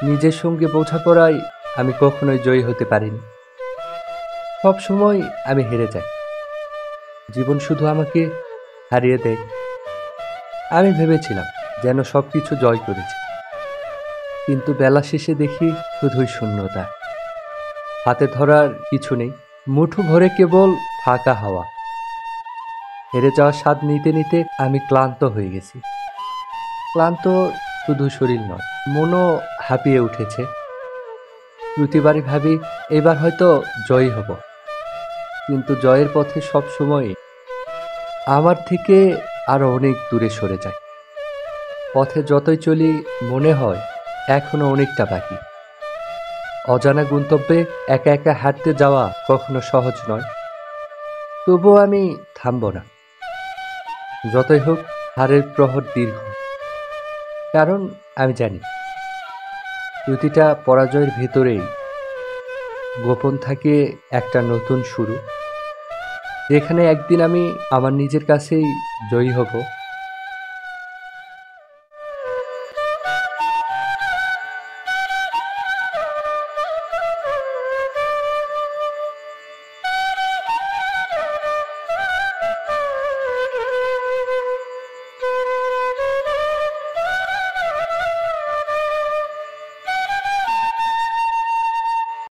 নিজের সঙ্গে বোঝাপড়ায় আমি কখনোই জয়ী হতে পারিনি। সবসময় আমি হেরে যাই। জীবন শুধু আমাকে হারিয়ে দেয়। আমি ভেবেছিলাম যেন সবকিছু জয় করেছি, কিন্তু বেলা শেষে দেখি শুধুই শূন্যতা। হাতে ধরার কিছু নেই, মুঠো ভরে কেবল ফাঁকা হাওয়া। হেরে যাওয়ার স্বাদ নিতে নিতে আমি ক্লান্ত হয়ে গেছি। ক্লান্ত শুধু শরীর নয়, মনও হাঁপিয়ে উঠেছে। প্রতিবারই ভাবি এবার হয়তো জয়ী হব, কিন্তু জয়ের পথে সবসময় আমার থেকে আরো অনেক দূরে সরে যায়। পথে যতই চলি মনে হয় এখনো অনেকটা বাকি। অজানা গন্তব্যে একা একা হাঁটতে যাওয়া কখনো সহজ নয়, তবুও আমি থামব না। যতই হোক, হারের প্রহর দীর্ঘ, কারণ আমি জানি প্রতিটা পরাজয়ের ভেতরেই গোপন থাকে একটা নতুন শুরু, যেখানে একদিন আমি আমার নিজের কাছেই জয়ী হব।